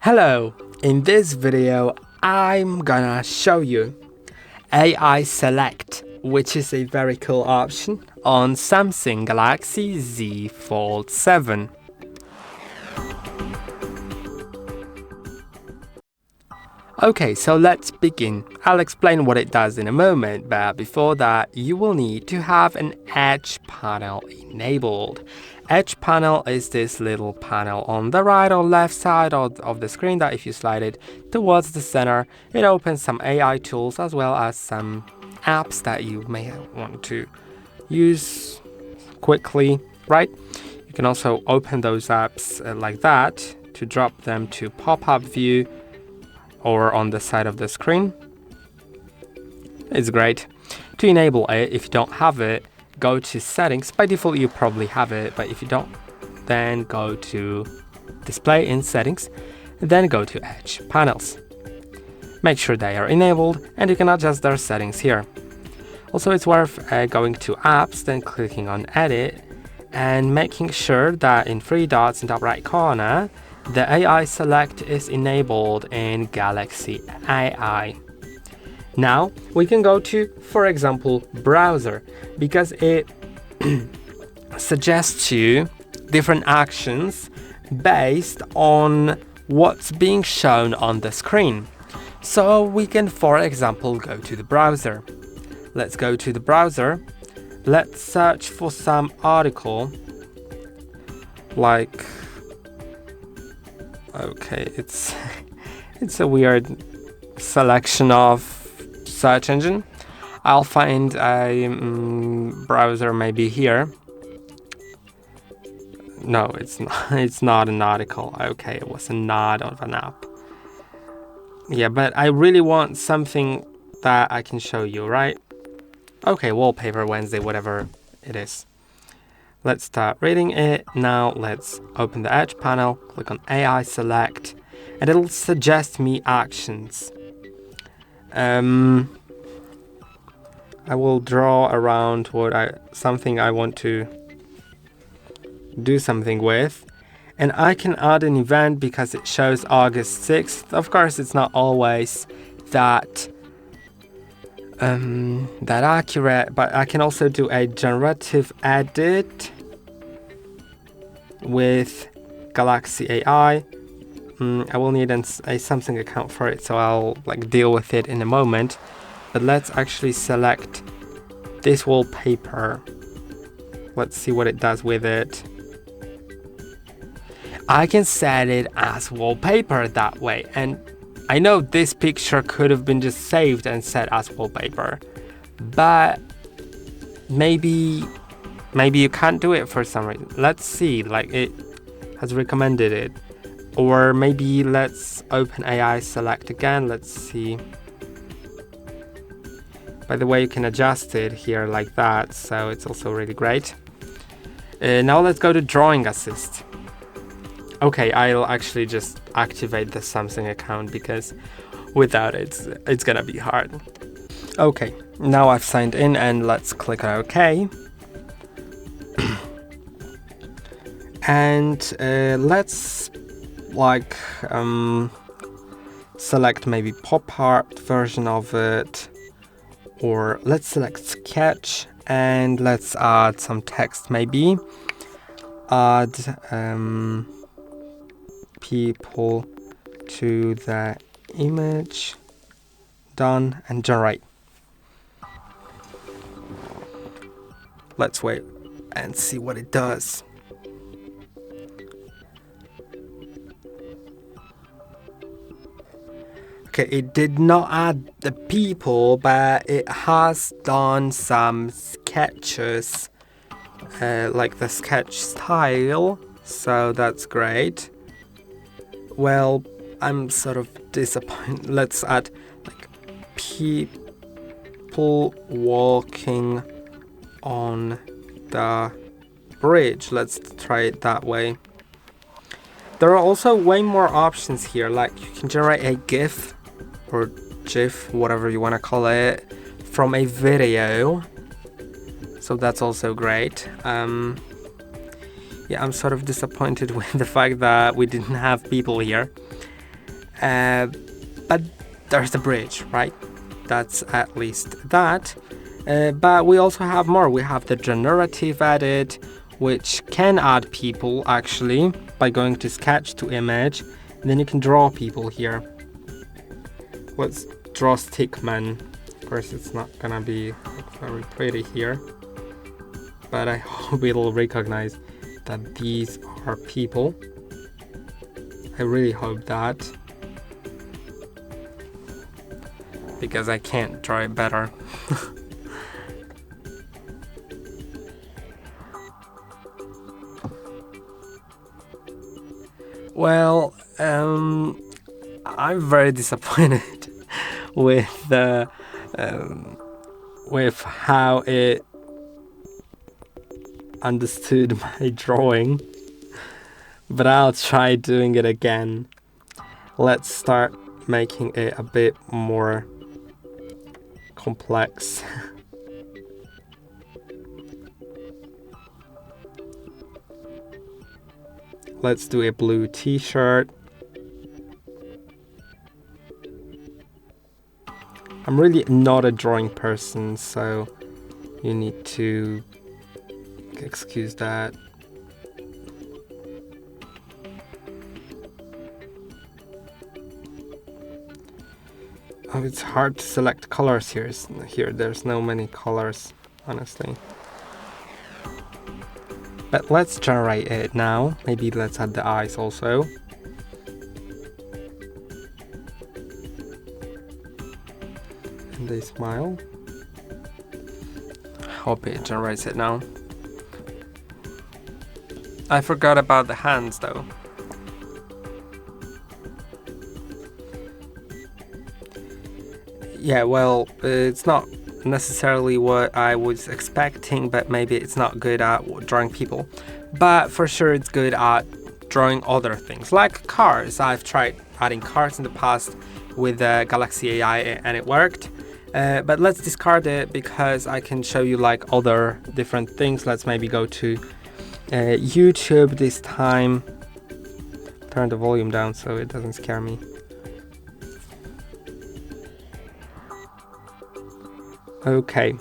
Hello, in this video I'm gonna show you AI Select, which is a very cool option on Samsung Galaxy Z Fold 7. Okay, so let's begin. I'll explain what it does in a moment, but before that, you will need to have an Edge panel enabled. Edge panel is this little panel on the right or left side of the screen that if you slide it towards the center, it opens some AI tools as well as some apps that you may want to use quickly, right? You can also open those apps like that to drop them to pop-up view or on the side of the screen. It's great. To enable it, if you don't have it, go to settings. By default, you probably have it, but if you don't, then go to display in settings, then go to Edge panels. Make sure they are enabled and you can adjust their settings here. Also, it's worth going to apps, then clicking on edit and making sure that in 3 dots in the top right corner, the AI Select is enabled in Galaxy AI. Now we can go to, for example, browser, because it suggests you different actions based on what's being shown on the screen. So we can, for example, go to the browser. Let's go to the browser. Let's search for some article like, okay, it's a weird selection of search engine. I'll find a browser maybe here. No, it's not. It's not an article. Okay, it was a nod of an app. Yeah, but I really want something that I can show you, right? Okay, Wallpaper Wednesday, whatever it is. Let's start reading it. Now let's open the Edge panel, click on AI Select, and it'll suggest me actions. I will draw around something I want to do something with, and I can add an event because it shows August 6th. Of course, it's not always that accurate, but I can also do a generative edit with Galaxy AI. I will need a Samsung account for it, so I'll deal with it in a moment. But let's actually select this wallpaper. Let's see what it does with it. I can set it as wallpaper that way, and I know this picture could have been just saved and set as wallpaper, but maybe you can't do it for some reason. Let's see, it has recommended it. Or maybe let's open AI Select again. Let's see. By the way, you can adjust it here like that, so it's also really great. Now let's go to Drawing Assist. Okay, I'll actually just activate the Samsung account because without it, it's gonna be hard. Okay, now I've signed in and let's click on OK. And let's select maybe pop art version of it, or let's select sketch and let's add some text, maybe add people to the image. Done, and generate. Let's wait and see what it does. Okay, it did not add the people, but it has done some sketches, like the sketch style, so that's great. Well, I'm sort of disappointed. Let's add people walking on the bridge. Let's try it that way. There are also way more options here, like you can generate a GIF or GIF, whatever you want to call it, from a video, so that's also great. Yeah, I'm sort of disappointed with the fact that we didn't have people here. but there's a bridge, right? That's at least that. But we also have more. We have the generative edit, which can add people actually by going to sketch to image, and then you can draw people here. Let's draw stickman. Of course, it's not gonna be very pretty here, but I hope it'll recognize that these are people. I really hope that, because I can't draw it better. Well, I'm very disappointed with how it understood my drawing, but I'll try doing it again. Let's start making it a bit more complex. Let's do a blue t-shirt. I'm really not a drawing person, so you need to excuse that. Oh, it's hard to select colors here. There's no many colors, honestly. But let's generate it now. Maybe let's add the eyes also. And they smile. Hope it generates it now. I forgot about the hands though. Yeah, well, it's not necessarily what I was expecting, but maybe it's not good at drawing people. But for sure it's good at drawing other things, like cars. I've tried adding cars in the past with Galaxy AI and it worked. But let's discard it because I can show you like other different things. Let's maybe go to YouTube this time. Turn the volume down so it doesn't scare me. Okay,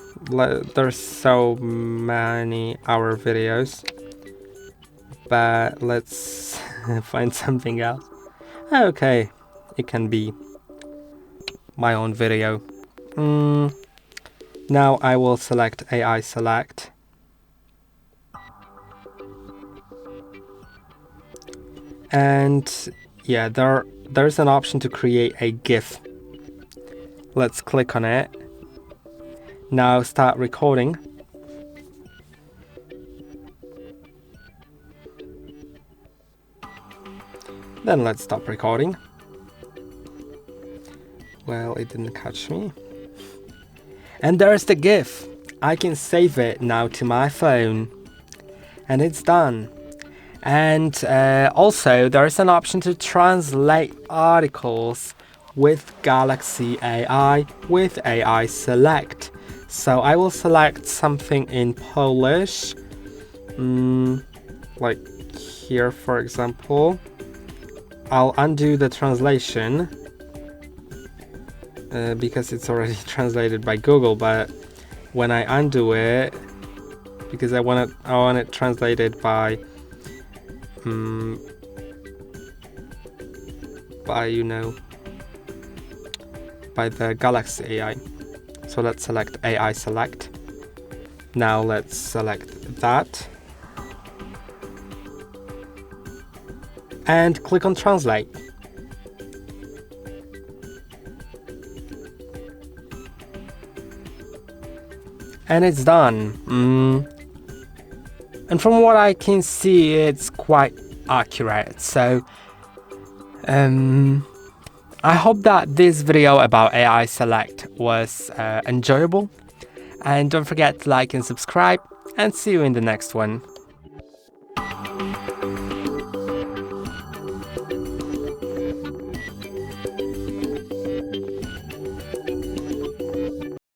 there's so many hour videos, but let's find something else. Okay, it can be my own video. Now I will select AI select. And yeah, there's an option to create a GIF. Let's click on it. Now start recording. Then let's stop recording. Well, it didn't catch me. And there's the GIF. I can save it now to my phone. And it's done. And also there's an option to translate articles with Galaxy AI with AI Select. So I will select something in Polish, like here for example. I'll undo the translation because it's already translated by Google, but when I undo it, because I want it translated by by the Galaxy AI. So let's select AI Select. Now let's select that. And click on Translate. And it's done. And from what I can see, it's quite accurate. So I hope that this video about AI Select was enjoyable, and don't forget to like and subscribe, and see you in the next one.